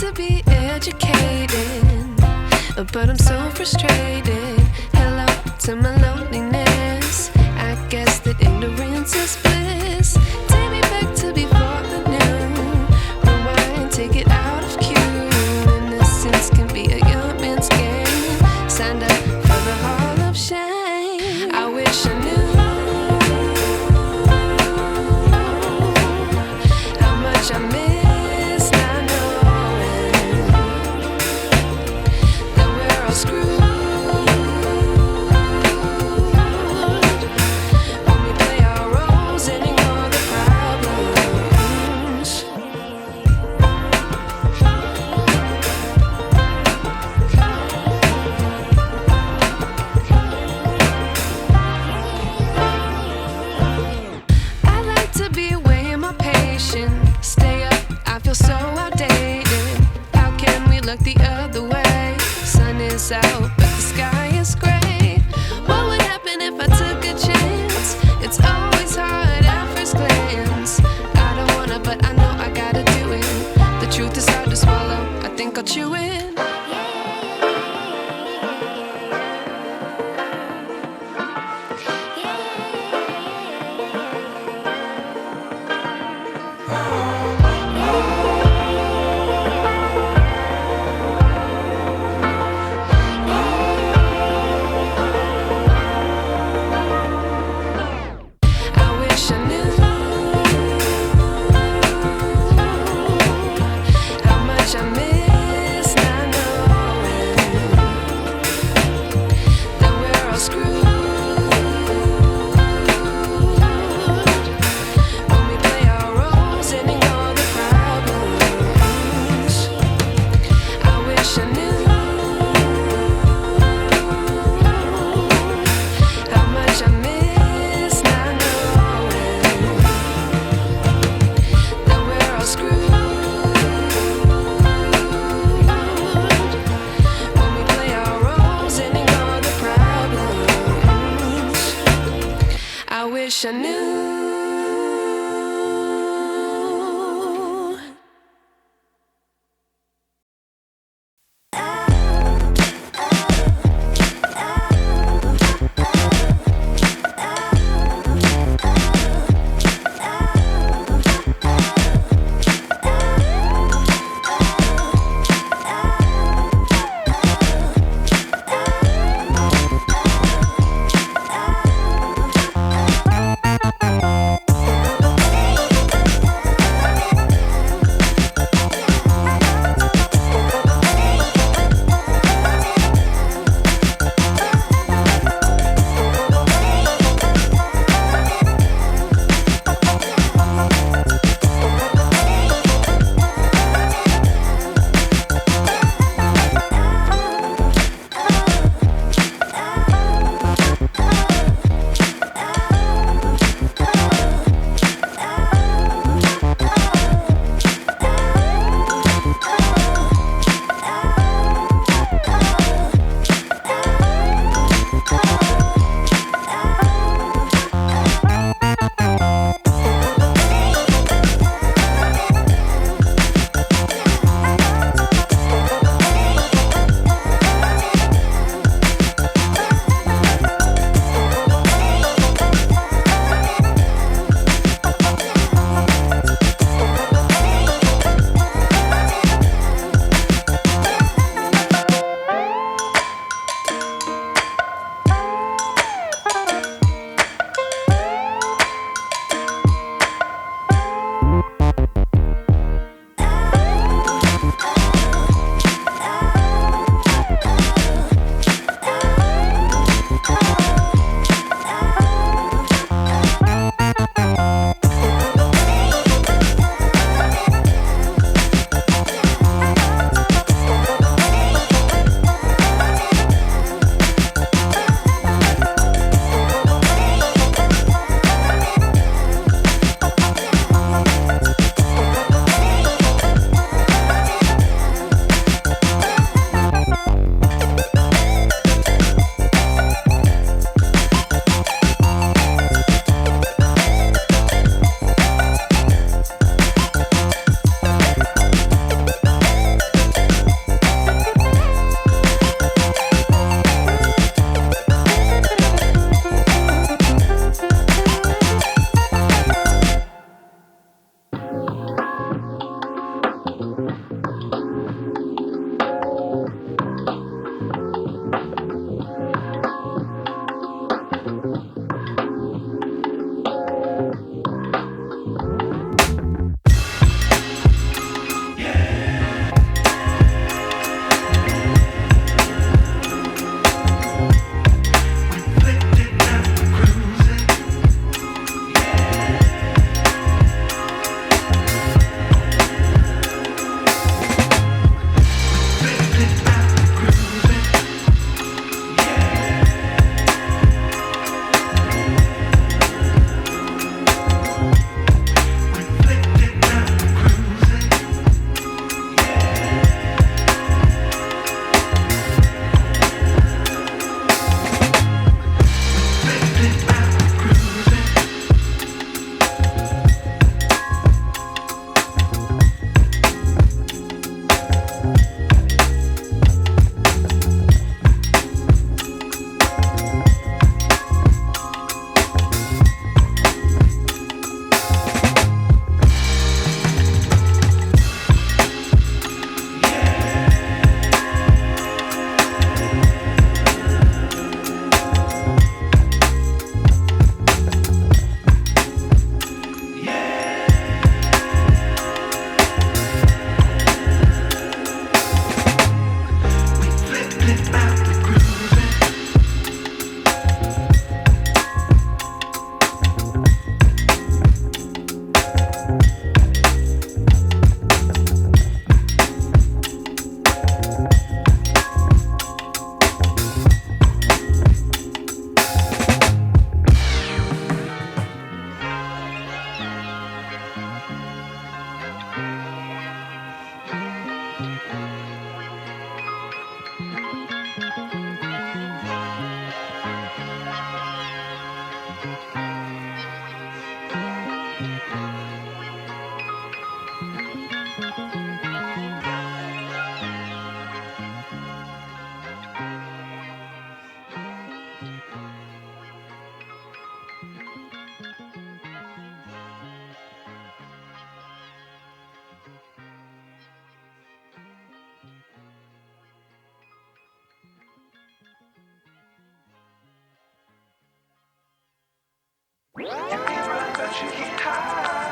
to be educated, but I'm so frustrated. Hello to my loneliness. I guess that ignorance is bliss. Take me back to before I knew. Rewind, take it out of cue. Innocence can be a young man's game. Signed up for the hall of shame. I wish I knew how much I miss not knowing that we're all screwed when we play our roles and ignore the problems. I like to be away in my patience. Stay up, I feel so outdated. How can we look the other way? Sun is out, but the sky is gray. What would happen if I took a chance? It's always hard at first glance. I don't wanna, but I know I gotta do it. The truth is hard to swallow, I think I'll chew it. I wish I knew how much I miss not knowing that we're all screwed when we play our roles and ignore the problems. I wish I knew how much I miss not knowing that we're all screwed You can run, but you can't hide.